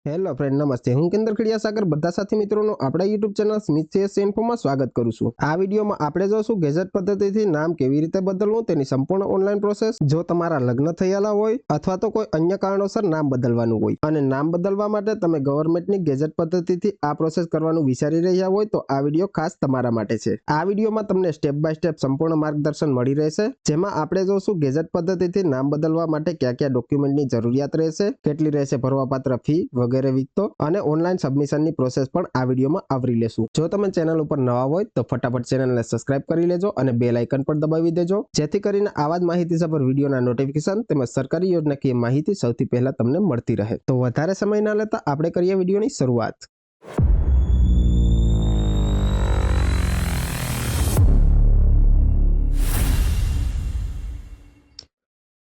Hello friend, નમસ્તે. હું કેન્દ્ર ખડિયા સાગર બધા સાથી મિત્રોનું આપણા યુટ્યુબ ચેનલ સ્મિથ CS ઇન્ફોમાં સ્વાગત કરું છું. આ વિડીયોમાં આપણે જોશું ગેજેટ પદ્ધતિથી નામ કેવી રીતે બદલવું તેની સંપૂર્ણ ઓનલાઈન પ્રોસેસ. જો તમારા લગ્ન થયેલા હોય અથવા તો કોઈ અન્ય કારણોસર નામ બદલવાનું હોય અને નામ બદલવા માટે તમે ગવર્મેન્ટની ગેજેટ પદ્ધતિથી આ પ્રોસેસ કરવાનું વિચારી રહ્યા હોય તો આ વિડીયો ખાસ તમારા માટે છે. આ વિડીયોમાં તમને સ્ટેપ બાય સ્ટેપ સંપૂર્ણ માર્ગદર્શન મળી રહેશે, જેમાં આપણે જોશું ગેજેટ પદ્ધતિથી નામ બદલવા માટે કયા કયા ડોક્યુમેન્ટની જરૂરિયાત રહેશે, કેટલી રહેશે ભરવાપાત્ર ફી વગેરે વિગતો અને ઓનલાઈન સબમિશનની પ્રોસેસ પણ આ વિડીયોમાં આવરી લેશું. જો તમે ચેનલ ઉપર નવા હોય તો ફટાફટ ચેનલને સબસ્ક્રાઇબ કરી લેજો અને બેલ આઇકન પર દબાવી દેજો, જેથી કરીને આવા જ માહિતીસભર વિડીયોના નોટિફિકેશન તેમજ સરકારી યોજનાકીય માહિતી સૌથી પહેલા તમને મળતી રહે. તો વધારે સમય ના લેતા આપણે કરીએ વિડીયોની શરૂઆત.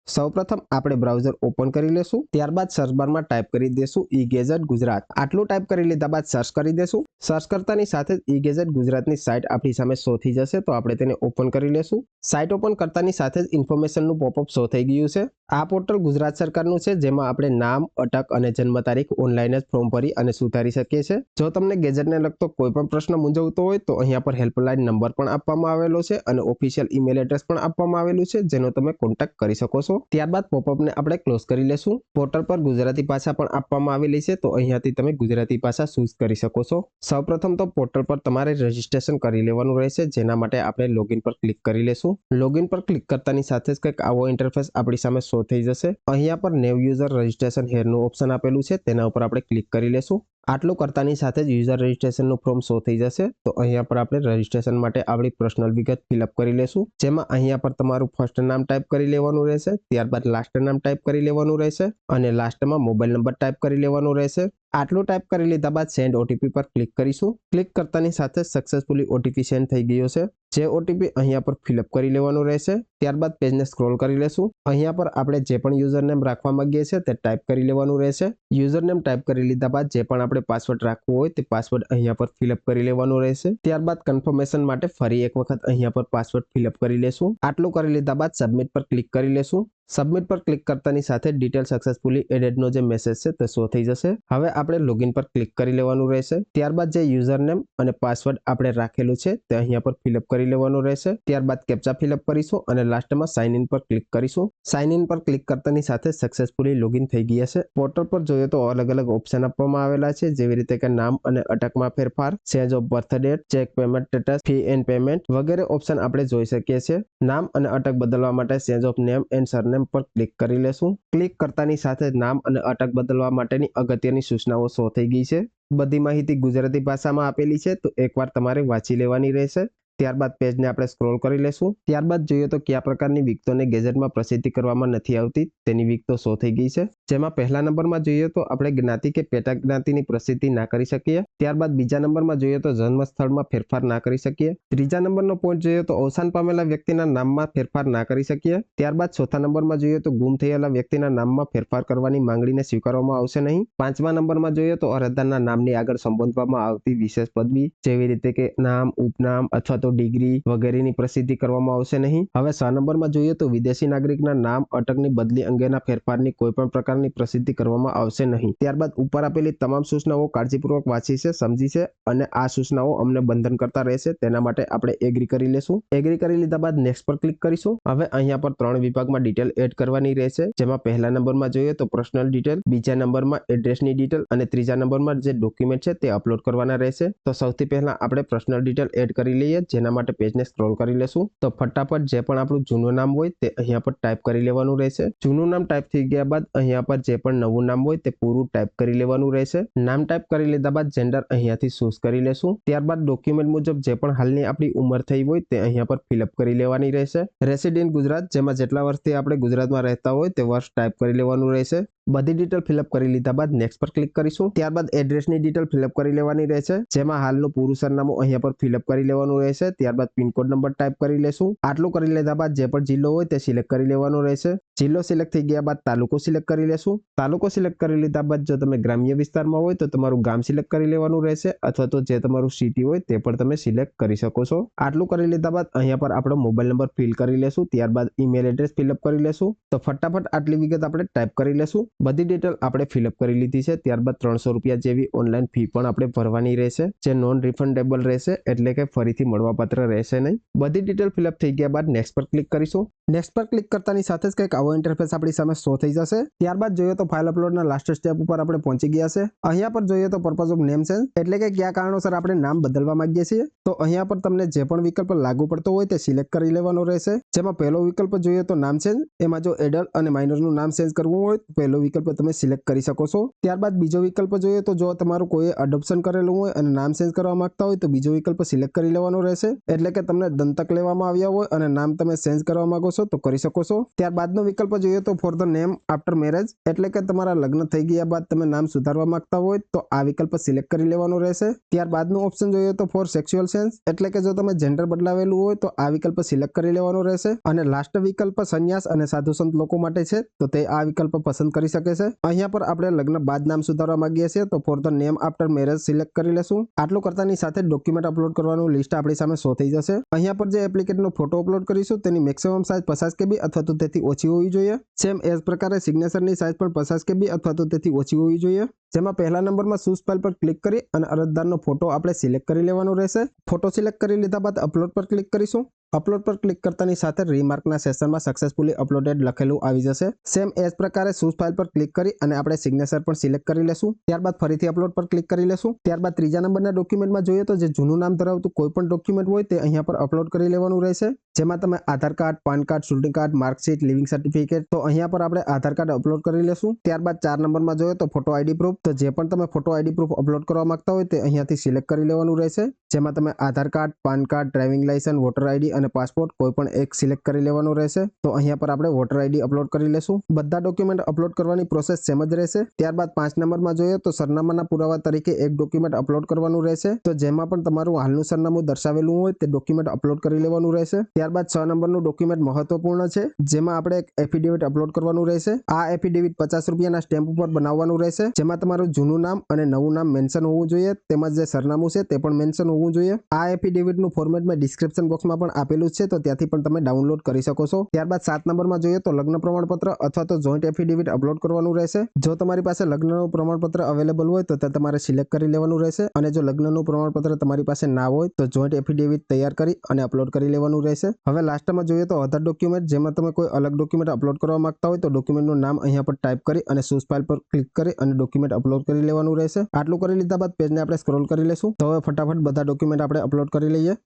સૌપ્રથમ આપણે બ્રાઉઝર ઓપન કરી લેશું. ત્યારબાદ સર્ચ બારમાં ટાઈપ કરી દેશું ઈ-ગેજેટ ગુજરાત. આટલું ટાઈપ કરી લીધા બાદ સર્ચ કરી દેશું. સર્ચ કરતાની સાથે જ ઈ-ગેજેટ ગુજરાતની સાઇટ આપણી સામે શો થઈ જશે, તો આપણે તેને ઓપન કરી લેશું. સાઇટ ઓપન કરતાની સાથે જ ઇન્ફોર્મેશનનું પોપઅપ શો થઈ ગયું છે. આ પોર્ટલ ગુજરાત સરકારનું છે, જેમાં આપણે નામ, અટક અને જન્મ તારીખ ઓનલાઈન જ ફોર્મ ભરી અને સુધારી શકીએ છીએ. જો તમને ગેજેટને લગતો કોઈ પણ પ્રશ્ન મૂંઝવતો હોય તો અહીંયા પર હેલ્પલાઇન નંબર પણ આપવામાં આવેલો છે અને ઓફિશિયલ ઈમેલ એડ્રેસ પણ આપવામાં આવેલું છે, જેનો તમે કોન્ટેક્ટ કરી શકો છો. ત્યારબાદ પોપઅપને આપણે ક્લોઝ કરી લેશું. પોર્ટલ પર ગુજરાતી ભાષા પણ આપવામાં આવેલી છે, તો અહીંયાથી તમે ગુજરાતી ભાષા ચૂઝ કરી શકો છો. સૌપ્રથમ તો પોર્ટલ પર તમારે રજીસ્ટ્રેશન કરી લેવાનું રહેશે, જેના માટે આપણે લોગિન પર ક્લિક કરી લેશું. લોગિન પર ક્લિક કરતાની સાથે જ કંઈક આવો ઇન્ટરફેસ આપણી સામે શો થઈ જશે. અહીંયા પર નેવ યુઝર રજીસ્ટ્રેશન હેરનું ઓપ્શન આપેલું છે, તેના ઉપર આપણે ક્લિક કરી લેશું. આટલું કરતાની સાથે જ યુઝર રજીસ્ટ્રેશનનું ફોર્મ શો થઈ જશે. તો અહીંયા પર આપણે રજીસ્ટ્રેશન માટે આપણી પર્સનલ વિગત ફિલઅપ કરી લેશું, જેમાં અહીંયા પર તમારું ફર્સ્ટ નામ ટાઈપ કરી લેવાનું રહેશે, ત્યારબાદ લાસ્ટ નામ ટાઈપ કરી લેવાનું રહેશે અને લાસ્ટમાં મોબાઈલ નંબર ટાઈપ કરી લેવાનું રહેશે. આટલું ટાઈપ કરી લીધા બાદ સેન્ડ ઓટીપી પર ક્લિક કરીશું. ક્લિક કરતાની સાથે સક્સેસફુલી ઓટીપી સેન્ડ થઈ ગયો છે. જે ઓટીપી અહીંયા પર ફિલઅપ કરી લેવાનું રહેશે. ત્યારબાદ પેજને સ્ક્રોલ કરી લેશું. અહીંયા પર આપણે જે પણ યુઝરનેમ રાખવા માંગીએ છીએ તે ટાઈપ કરી લેવાનું રહેશે. યુઝરનેમ ટાઈપ કરી લીધા બાદ જે પણ આપણે પાસવર્ડ રાખવો હોય તે પાસવર્ડ અહીંયા પર ફિલઅપ કરી લેવાનું રહેશે. ત્યારબાદ કન્ફર્મેશન માટે ફરી એક વખત અહીંયા પર પાસવર્ડ ફિલઅપ કરી લેશું. આટલું કરી લીધા બાદ સબમિટ પર ક્લિક કરી લેશું. સબમિટ પર ક્લિક કરતાની સાથે ડિટેલ સક્સેસફુલી એડેડનો જે મેસેજ છે તે શો થઈ જશે. હવે આપણે લોગિન પર ક્લિક કરી લેવાનું રહેશે. ત્યારબાદ જે યુઝરનેમ અને પાસવર્ડ આપણે રાખેલું છે તે અહીંયા પર ફિલઅપ કરી લેવાનું રહેશે. ત્યારબાદ કેપ્ચા ફિલઅપ કરીશું અને લાસ્ટમાં સાઇન ઇન પર ક્લિક કરીશું. સાઇન ઇન પર ક્લિક કરતાની સાથે સક્સેસફુલી લોગિન થઈ ગયા છે. પોર્ટલ પર જોઈએ તો અલગ અલગ ઓપ્શન આપવામાં આવેલા છે, જેવી રીતે કે નામ અને અટકમાં ફેરફાર, change of birth date, check payment status, fee and payment વગેરે ઓપ્શન આપણે જોઈ શકીએ છીએ. નામ અને અટક બદલવા માટે change of name and surname પર ક્લિક કરી લેશું. ક્લિક કરતાની સાથે નામ અને અટક બદલવા માટેની અગત્યની સૂચનાઓ શો થઈ ગઈ છે. બધી માહિતી ગુજરાતી ભાષામાં આપેલી છે, તો એકવાર તમારે વાંચી લેવાની રહેશે. ત્યારબાદ પેજને આપણે સ્ક્રોલ કરી લેશું. ત્યારબાદ જોઈએ તો કયા પ્રકારની વિગતોને ગેજેટમાં પ્રસિદ્ધિ કરવામાં નથી આવતી તેની વિગતો શો થઈ ગઈ છે. જેમાં પહેલા નંબરમાં જોઈએ તો આપણે જ્ઞાતિ કે પેટા જ્ઞાતિની પ્રસિદ્ધિ ના કરી શકીએ. ત્યારબાદ બીજા નંબરમાં જોઈએ તો જન્મ સ્થળમાં ફેરફાર ના કરી શકીએ. ત્રીજા નંબરનો પોઈન્ટ જોઈએ તો અવસાન પામેલા વ્યક્તિના નામમાં ફેરફાર ના કરી શકીએ. ત્યારબાદ ચોથા નંબરમાં જોઈએ તો ગુમ થયેલા વ્યક્તિના નામમાં ફેરફાર કરવાની માંગણીને સ્વીકારવામાં આવશે નહીં. પાંચમા નંબરમાં જોઈએ તો અરજદારના નામની આગળ સંબોધવામાં આવતી વિશેષ પદવી, જેવી રીતે કે નામ, ઉપનામ અથવા ડિગ્રી વગેરેની પ્રસિદ્ધિ કરવામાં આવશે નહીં. હવે 6 નંબરમાં જોઈએ તો વિદેશી નાગરિકના નામ અટકની બદલી અંગેના ફેરફારની કોઈ પણ પ્રકારની પ્રસિદ્ધિ કરવામાં આવશે નહીં. ત્યારબાદ ઉપર આપેલી તમામ સૂચનાઓ કાળજીપૂર્વક વાંચી છે, સમજી છે અને આ સૂચનાઓ અમને બંધન કરતા રહેશે, તેના માટે આપણે એગ્રી કરી લેશું. એગ્રી કરી લીધા બાદ નેક્સ્ટ પર ક્લિક કરીશું. હવે અહીંયા પર 3 વિભાગમાં ડિટેલ એડ કરવાની રહેશે, જેમાં પહેલા નંબરમાં જોઈએ તો પર્સનલ ડિટેલ, બીજા નંબરમાં એડ્રેસની ડિટેલ અને ત્રીજા નંબરમાં જે ડોક્યુમેન્ટ છે તે અપલોડ કરવાના રહેશે. તો સૌથી પહેલા આપણે પર્સનલ ડિટેલ એડ કરી લઈએ, જેના માટે પેજને સ્ક્રોલ કરી લેશું. તો ફટાફટ જે પણ આપણું જૂનું નામ હોય તે અહીંયા પર ટાઈપ કરી લેવાનું રહેશે. જૂનું નામ ટાઈપ થઈ ગયા બાદ અહીંયા પર જે પણ નવું નામ હોય તે પૂરું ટાઈપ કરી લેવાનું રહેશે. નામ ટાઈપ કરી લીધા બાદ જેન્ડર અહીંયાથી ચૂઝ કરી લેશું. ત્યારબાદ ડોક્યુમેન્ટ મુજબ જે પણ હાલની આપણી ઉંમર થઈ હોય તે અહીંયા પર ફિલઅપ કરી લેવાની રહેશે. રેસિડેન્ટ ગુજરાત, જેમાં જેટલા વર્ષથી આપણે ગુજરાતમાં રહેતા હોય તે વર્ષ ટાઈપ કરી લેવાનું રહેશે. બધી ડિટેલ ફિલઅપ કરી લીધા બાદ નેક્સ્ટ પર ક્લિક કરીશું. ત્યારબાદ એડ્રેસની ડિટેલ ફિલઅપ કરી લેવાની રહેશે, જેમાં હાલનું પૂરું સરનામું અહીંયા પર ફિલઅપ કરી લેવાનું રહેશે. ત્યારબાદ પિનકોડ નંબર ટાઈપ કરી લેશું. આટલું કરી લીધા બાદ જે પણ જિલ્લો હોય તે સિલેક્ટ કરી લેવાનો રહેશે. જિલ્લો સિલેક્ટ થઈ ગયા બાદ તાલુકો સિલેક્ટ કરી લેશું. તાલુકો સિલેક્ટ કરી લીધા બાદ જો તમે ગ્રામ્ય વિસ્તારમાં હોય તો તમારું ગામ સિલેક્ટ કરી લેવાનું રહેશે, અથવા તો જે તમારું સિટી હોય તે પણ તમે સિલેક્ટ કરી શકો છો. આટલું કરી લીધા બાદ અહીંયા પર આપણો મોબાઈલ નંબર ફિલ કરી લેશું. ત્યારબાદ ઈમેલ એડ્રેસ ફિલઅપ કરી લેશું. તો ફટાફટ આટલી વિગત આપણે ટાઈપ કરી લેશું. બધી ડિટેલ આપણે ફિલઅપ કરી લીધી છે. ત્યારબાદ 300 રૂપિયા જેવી ઓનલાઈન ફી પણ આપણે ભરવાની રહેશે, જે નોન રિફંડેબલ રહેશે, એટલે કે ફરીથી મળવાપાત્ર રહેશે નહીં. બધી ડિટેલ ફિલઅપ થઈ ગયા બાદ નેક્સ્ટ પર ક્લિક કરીશું. નેક્સ્ટ પર ક્લિક કરતાની સાથે જ કંઈક આવો ઇન્ટરફેસ આપણી સામે શો થઈ જશે. ત્યારબાદ જોઈએ તો ફાઇલ અપલોડના લાસ્ટ સ્ટેપ ઉપર આપણે પહોંચી ગયા છે. અહીંયા પર જોઈએ તો પર્પઝ ઓફ નેમ ચેન્જ, એટલે કે કયા કારણોસર આપણે નામ બદલવા માંગીએ છીએ. તો અહીંયા પર તમને જે પણ વિકલ્પ લાગુ પડતો હોય તે સિલેક્ટ કરી લેવાનો રહેશે. જેમાં પહેલો વિકલ્પ જોઈએ તો નામ ચેન્જ, એમાં જો એડલ્ટ અને માઇનરનું નામ ચેન્જ કરવું હોય તો પહેલો વિકલ્પ તમે સિલેક્ટ કરી શકો છો. ત્યારબાદ બીજો વિકલ્પ જોઈએ તો જો તમારું કોઈ એડોપ્શન કરેલું હોય અને નામ ચેન્જ કરવા માંગતા હોય તો બીજો વિકલ્પ સિલેક્ટ કરી લેવાનો રહેશે. એટલે કે તમને દંતક લેવામાં આવ્યા હોય અને નામ તમે ચેન્જ કરવા માંગો છો તો કરી શકો છો. ત્યારબાદનો વિકલ્પ જોઈએ તો for the name after marriage, એટલે કે તમારા લગ્ન થઈ ગયા બાદ તમે નામ સુધારવા માંગતા હોય તો આ વિકલ્પ સિલેક્ટ કરી લેવાનો રહેશે. ત્યારબાદનું ઓપ્શન જોઈએ તો ફોર સેક્સ્યુઅલ ચેન્જ, એટલે કે જો તમે જેન્ડર બદલાવેલું હોય તો આ વિકલ્પ સિલેક્ટ કરી લેવાનો રહેશે. અને લાસ્ટ વિકલ્પ સંન્યાસ અને સાધુ સંત લોકો માટે છે, તો તે આ વિકલ્પ પસંદ કરી શકે છે. અહીંયા પર આપણે લગ્ન બાદ નામ સુધારવા માંગીએ છીએ તો for the name after marriage select કરી લેશું. આટલું કરતાની સાથે ડોક્યુમેન્ટ અપલોડ કરવાનું લિસ્ટ આપણી સામે શો થઈ જશે. અહીંયા પર જે એપ્લિકેટનો ફોટો અપલોડ કરીશું તેની મેક્સિમમ સાઇઝ 50 KB અથવા તો તેથી ઓછી હોવી જોઈએ. સેમ એજ પ્રકારે સિગ્નેચરની સાઇઝ પણ 50 KB અથવા તો તેથી ઓછી હોવી જોઈએ. જેમાં પહેલા નંબરમાં ચૂઝ ફાઇલ પર ક્લિક કરી અને અરજદારનો ફોટો આપણે સિલેક્ટ કરી લેવાનો રહેશે. ફોટો સિલેક્ટ કરી લીધા બાદ અપલોડ પર ક્લિક કરીશું. અપલોડ પર ક્લિક કરતાની સાથે રીમાર્કના સેશનમાં સક્સેસફુલી અપલોડેડ લખેલું આવી જશે. સેમ એજ પ્રકારે ચૂઝ ફાઇલ પર ક્લિક કરી અને આપણે સિગ્નેચર પણ સિલેક્ટ કરી લેશું. ત્યારબાદ ફરીથી અપલોડ પર ક્લિક કરી લેશું. ત્યારબાદ ત્રીજા નંબરના ડોક્યુમેન્ટમાં જોઈએ તો જે જૂનું નામ ધરાવતું કોઈ પણ ડોક્યુમેન્ટ હોય તે અહીંયા પર અપલોડ કરી લેવાનું રહેશે. જેમાં તમે આધાર કાર્ડ, પાન કાર્ડ, શૂટિંગ કાર્ડ, માર્કશીટ, લિવિંગ સર્ટિફિકેટ, તો અહીંયા પર આપણે આધાર કાર્ડ અપલોડ કરી લેશું. ત્યારબાદ 4 નંબરમાં જોઈએ તો ફોટો આઈડી પ્રૂફ, તો જે પણ તમે ફોટો આઈડી પ્રૂફ અપલોડ કરવા માંગતા હોય તે અહીંયાથી સિલેક્ટ કરી લેવાનું રહેશે. જેમાં તમે Aadhaar card, PAN card, driving licence, voter ID અને પાસપોર્ટ કોઈ પણ એક સિલેક્ટ કરી લેવાનું રહેશે. તો અહીંયા પર આપણે વોટર આઈડી અપલોડ કરી લેશું. બધા ડોક્યુમેન્ટ અપલોડ કરવાની પ્રોસેસ સેમ જ રહેશે. ત્યારબાદ 5 નંબરમાં જોઈએ તો સરનામાના પુરાવા તરીકે એક ડોક્યુમેન્ટ અપલોડ કરવાનું રહેશે. તો જેમાં પણ તમારું હાલનું સરનામું દર્શાવેલું હોય તે ડોક્યુમેન્ટ અપલોડ કરી લેવાનું રહેશે. ત્યારબાદ 6 નંબરનું ડોક્યુમેન્ટ મહત્વપૂર્ણ છે, જેમાં આપણે એક એફિડેવિટ અપલોડ કરવાનું રહેશે. આ એફિડેવિટ 50 રૂપિયાના સ્ટેમ્પ ઉપર બનાવવાનું રહેશે. જેમાં તમારું જૂનું નામ અને નવું નામ મેન્શન હોવું જોઈએ, તેમજ જે સરનામું છે તે પણ મેન્શન હોવું જોઈએ. આ એફિડેવિટનું ફોર્મેટ મેં ડિસ્ક્રિપ્શન બોક્સમાં પણ આપેલું છે, તો ત્યાંથી પણ તમે ડાઉનલોડ કરી શકો છો. ત્યારબાદ 7 નંબરમાં જોઈએ તો લગ્ન પ્રમાણપત્ર અથવા તો જોઈન્ટ એફિડેવિટ અપલોડ કરવાનું રહેશે. જો તમારી પાસે લગ્નનું પ્રમાણપત્ર અવેલેબલ હોય તો તે તમારે સિલેક્ટ કરી લેવાનું રહેશે. અને જો લગ્નનું પ્રમાણપત્ર તમારી પાસે ના હોય તો જોઈન્ટ એફિડેવિટ તૈયાર કરી અને અપલોડ કરી લેવાનું રહેશે. હવે લાસ્ટમાં જોઈએ તો અધર ડોક્યુમેન્ટ, જેમાં તમે કોઈ અલગ ડોક્યુમેન્ટ અપલોડ કરવા માંગતા હોય તો ડોક્યુમેન્ટનું નામ અહીંયા પર ટાઈપ કરી અને ચૂઝ ફાઇલ પર ક્લિક કરી અને ડોક્યુમેન્ટ અપલોડ કરી લેવાનું રહેશે. આટલું કરી લીધા બાદ પેજને આપણે સ્ક્રોલ કરી લેશું. તો હવે ફટાફટ બધા ડોક્યુમેન્ટ આપણે અપલોડ કરી લઈએ.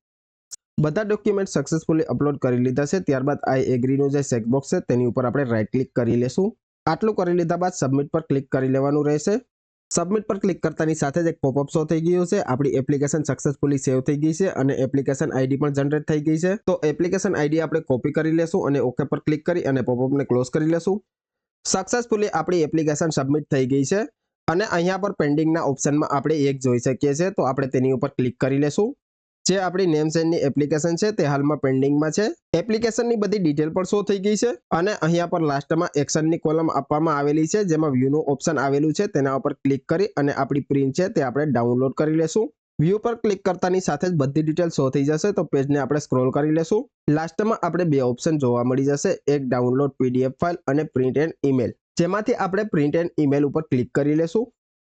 બધા ડોક્યુમેન્ટ સક્સેસફુલી અપલોડ કરી લીધા છે. ત્યારબાદ આઈ એગ્રીનું જે ચેકબોક્સ છે તેની ઉપર આપણે રાઈટ ક્લિક કરી લેશું. આટલું કરી લીધા બાદ સબમિટ પર ક્લિક કરી લેવાનું રહેશે. સબમિટ પર ક્લિક કરતાની સાથે જ એક પોપઅપ શો થઈ ગયું છે. આપણી એપ્લિકેશન સક્સેસફુલી સેવ થઈ ગઈ છે અને એપ્લિકેશન આઈડી પણ જનરેટ થઈ ગઈ છે. તો એપ્લિકેશન આઈડી આપણે કોપી કરી લેશું અને ઓકે પર ક્લિક કરી અને પોપઅપને ક્લોઝ કરી લેશું. સક્સેસફુલી આપણી એપ્લિકેશન સબમિટ થઈ ગઈ છે અને અહીંયા પર પેન્ડિંગના ઓપ્શનમાં આપણે એક જોઈ શકીએ છીએ. તો આપણે તેની ઉપર ક્લિક કરી લેશું. જે આપણી નેમ ચેન્જની એપ્લિકેશન છે તે હાલમાં પેન્ડિંગમાં છે. એપ્લિકેશનની બધી ડિટેલ પણ શો થઈ ગઈ છે અને અહીંયા પર લાસ્ટમાં એક્શનની કોલમ આપવામાં આવેલી છે, જેમાં વ્યૂનું ઓપ્શન આવેલું છે. તેના ઉપર ક્લિક કરી અને આપણી પ્રિન્ટ છે તે આપણે ડાઉનલોડ કરી લેશું. વ્યૂ પર ક્લિક કરતાની સાથે જ બધી ડિટેલ શો થઈ જશે. તો પેજને આપણે સ્ક્રોલ કરી લેશું. લાસ્ટમાં આપણે બે ઓપ્શન જોવા મળી જશે, એક ડાઉનલોડ પીડીએફ ફાઇલ અને પ્રિન્ટ એન્ડ ઈમેલ, જેમાંથી આપણે પ્રિન્ટ એન્ડ ઈમેલ ઉપર ક્લિક કરી લેશું.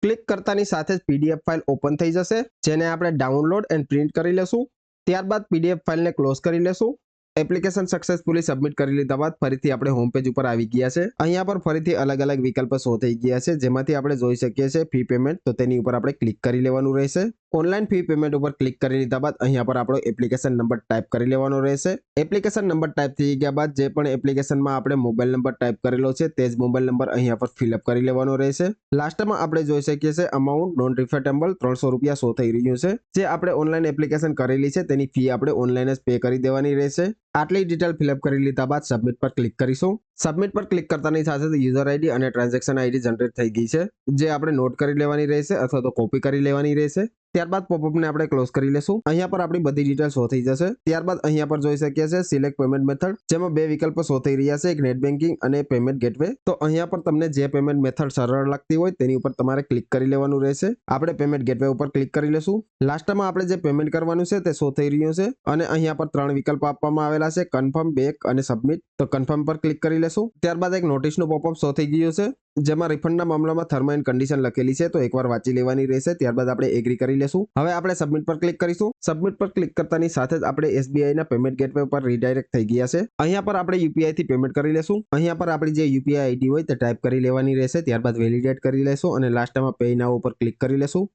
ક્લિક કરતાની સાથે જ પીડીએફ ફાઇલ ઓપન થઈ જશે, જેને આપણે ડાઉનલોડ એન્ડ પ્રિન્ટ કરી લેશું. ત્યારબાદ પીડીએફ ફાઇલને ક્લોઝ કરી લેશું. એપ્લિકેશન સક્સેસફુલી સબમિટ કરી લીધા બાદ ફરીથી આપણે હોમ પેજ ઉપર આવી ગયા છે. અહીંયા પર ફરીથી અલગ અલગ વિકલ્પ શો થઈ ગયા છે, જેમાંથી આપણે જોઈ શકીએ છીએ ફી પેમેન્ટ, તો તેની ઉપર આપણે ક્લિક કરી લેવાનું રહેશે. ઓનલાઈન ફી પેમેન્ટ ઉપર ક્લિક કરી લીધા બાદ અહીંયા પર આપણો એપ્લિકેશન નંબર ટાઈપ કરી લેવાનો રહેશે. એપ્લિકેશન નંબર ટાઈપ થઈ ગયા બાદ જે પણ એપ્લિકેશનમાં આપણે મોબાઈલ નંબર ટાઈપ કરેલો છે તે જ મોબાઈલ નંબર અહીંયા પર ફિલઅપ કરી લેવાનો રહેશે. લાસ્ટમાં આપણે જોઈ શકીએ છીએ અમાઉન્ટ નોન રિફંડેબલ 300 રૂપિયા શો થઈ રહ્યું છે. જે આપણે ઓનલાઈન એપ્લિકેશન કરેલી છે તેની ફી આપણે ઓનલાઈન જ પે કરી દેવાની રહેશે. આટલી ડિટેલ ફિલઅપ કરી લીધા બાદ સબમિટ પર ક્લિક કરીશું. સબમિટ પર ક્લિક કરતાની સાથે યુઝર આઈડી અને ટ્રાન્ઝેક્શન આઈડી જનરેટ થઈ ગઈ છે, જે આપણે નોટ કરી લેવાની રહેશે અથવા તો કોપી કરી લેવાની રહેશે. ત્યારબાદ પોપઅપને આપણે ક્લોઝ કરી લેશું. અહીંયા પર આપણી બધી ડિટેલ શો થઈ જશે. ત્યારબાદ અહીંયા પર જોઈ શકીએ છીએ સિલેક્ટ પેમેન્ટ મેથડ, જેમાં બે વિકલ્પો શો થઈ રહ્યા છે, એક નેટ બેન્કિંગ અને પેમેન્ટ ગેટવે. તો અહીંયા પર તમને જે પેમેન્ટ મેથડ સરળ લાગતી હોય તેની ઉપર તમારે ક્લિક કરી લેવાનું રહેશે. આપણે પેમેન્ટ ગેટવે ઉપર ક્લિક કરી લેશું. લાસ્ટમાં આપણે જે પેમેન્ટ કરવાનું છે તે શો થઈ રહ્યું છે અને અહીંયા પર 3 વિકલ્પ આપવામાં આવેલા મળશે કન્ફર્મ બેક અને સબમિટ. તો કન્ફર્મ પર ક્લિક કરી લેશું. ત્યારબાદ એક નોટિસનું પોપઅપ શો થઈ ગયું છે જેમાં રિફંડના મામલામાં ટર્મ એન્ડ કન્ડિશન લખેલી છે, તો એકવાર વાંચી લેવાની રહેશે. ત્યારબાદ આપણે એગ્રી કરી લેશું. હવે આપણે સબમિટ પર ક્લિક કરીશું. સબમિટ પર ક્લિક કરતાની સાથે જ આપણે SBI ના પેમેન્ટ ગેટવે પર રીડાયરેક્ટ થઈ ગયા છે. અહીંયા પર આપણે UPI થી પેમેન્ટ કરી લેશું. અહીંયા પર આપણી જે UPI આઈડી હોય તે ટાઈપ કરી લેવાની રહેશે. ત્યારબાદ વેલિડેટ કરી લેશું અને લાસ્ટમાં પે નાઉ ઉપર ક્લિક કરી લેશું.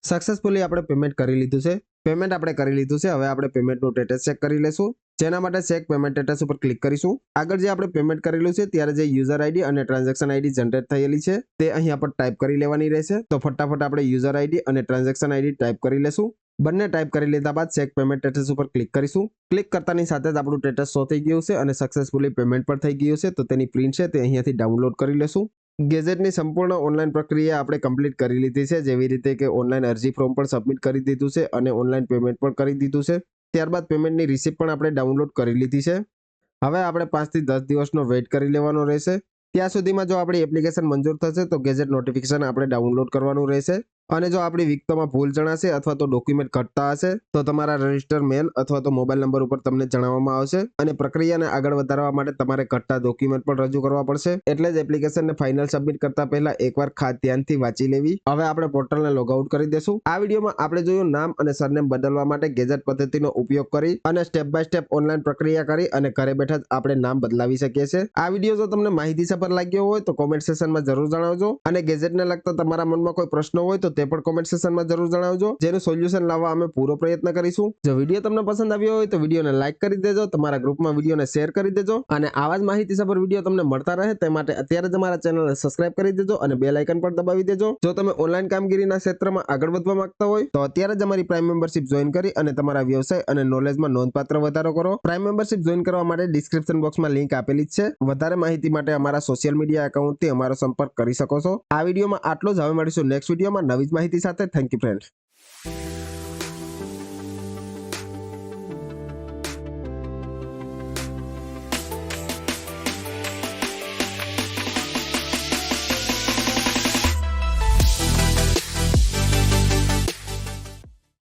સક્સેસફુલી આપણે પેમેન્ટ કરી લીધું છે. પેમેન્ટ આપણે કરી લીધું છે. હવે આપણે પેમેન્ટનું સ્ટેટસ ચેક કરી લેશું. જેના માટે ચેક પેમેન્ટ સ્ટેટસ ઉપર ક્લિક કરીશું. આગળ જે આપણે પેમેન્ટ કરેલું છે ત્યારે જે યુઝર આઈડી અને ટ્રાન્ઝેક્શન આઈડી જનરેટ થયેલી છે તે અહીંયા પર ટાઈપ કરી લેવાની રહેશે. તો ફટાફટ આપણે યુઝર આઈડી અને ટ્રાન્ઝેક્શન આઈડી ટાઈપ કરી લેશું. બંને ટાઈપ કરી લીધા બાદ ચેક પેમેન્ટ સ્ટેટસ ઉપર ક્લિક કરીશું. ક્લિક કરતાની સાથે જ આપણું સ્ટેટસ શો થઈ ગયું છે અને સક્સેસફુલી પેમેન્ટ પણ થઈ ગયું છે. તો તેની પ્રિન્ટ છે તે અહીંયાથી ડાઉનલોડ કરી લેશું. ગેજેટની સંપૂર્ણ ઓનલાઈન પ્રક્રિયા આપણે કમ્પ્લીટ કરી લીધી છે, જેવી રીતે કે ઓનલાઈન અરજી ફોર્મ પણ સબમિટ કરી દીધું છે અને ઓનલાઈન પેમેન્ટ પણ કરી દીધું છે. ત્યારબાદ પેમેન્ટની રિસિપ્ટ પણ આપણે ડાઉનલોડ કરી લીધી છે. હવે આપણે 5 થી 10 દિવસનો વેઇટ કરી લેવાનો રહેશે. ત્યાં સુધીમાં જો આપણી એપ્લિકેશન મંજૂર થશે તો ગેજેટ નોટિફિકેશન આપણે ડાઉનલોડ કરવાનું રહેશે. અને જો આપણી વિગતોમાં ભૂલ જણાશે અથવા તો ડોક્યુમેન્ટ ઘટતા હશે તો તમારા રજિસ્ટર મેલ અથવા તો મોબાઈલ નંબર ઉપર તમને જણાવવામાં આવશે અને પ્રક્રિયાને આગળ વધારવા માટે તમારે ઘટતા ડોક્યુમેન્ટ પણ રજૂ કરવા પડશે. એટલે જ એપ્લિકેશનને ફાઇનલ સબમિટ કરતા પહેલા એકવાર ખાસ ધ્યાનથી વાંચી લેવી. હવે આપણે પોર્ટલને લોગ આઉટ કરી દેશું. આ વિડીયોમાં આપણે જોયું નામ અને સરનેમ બદલવા માટે ગેજેટ પદ્ધતિનો ઉપયોગ કરી અને સ્ટેપ બાય સ્ટેપ ઓનલાઈન પ્રક્રિયા કરી અને ઘરે બેઠા જ આપણે નામ બદલાવી શકીએ છીએ. આ વિડીયો જો તમને માહિતીસભર લાગ્યો હોય તો કોમેન્ટ સેક્શનમાં જરૂર જણાવજો અને ગેજેટને લગતા તમારા મનમાં કોઈ પ્રશ્ન હોય તો તે પણ કોમેન્ટ સેક્શનમાં જરૂર જણાવજો, જેનું સોલ્યુશન લાવવા અમે પૂરો પ્રયત્ન કરીશું. જો વિડીયો તમને પસંદ આવ્યો હોય તો વિડીયોને લાઈક કરી દેજો, તમારા ગ્રુપમાં વિડીયોને શેર કરી દેજો અને આવા જ માહિતીસભર વિડીયો તમને મળતા રહે તે માટે અત્યારે જ અમારા ચેનલને સબસ્ક્રાઇબ કરી દેજો અને બેલ આઇકન પર દબાવી દેજો. જો તમે ઓનલાઈન કામગીરીના ક્ષેત્રમાં આગળ વધવા માંગતા હોય તો અત્યારે જ અમારી પ્રાઇમ મેમ્બરશિપ જોઈન કરી અને તમારા વ્યવસાય અને નોલેજમાં નોંધપાત્ર વધારો કરો. પ્રાઇમ મેમ્બરશિપ જોઈન કરવા માટે ડિસ્ક્રિપ્શન બોક્સમાં લિંક આપેલી જ છે. વધારે માહિતી માટે અમારા સોશિયલ મીડિયા એકાઉન્ટથી અમારો સંપર્ક કરી શકો છો. આ વિડીયોમાં આટલું જ. હવે મળીશું નેક્સ્ટ વિડીયોમાં નવી જ માહિતી સાથે. Thank you friends.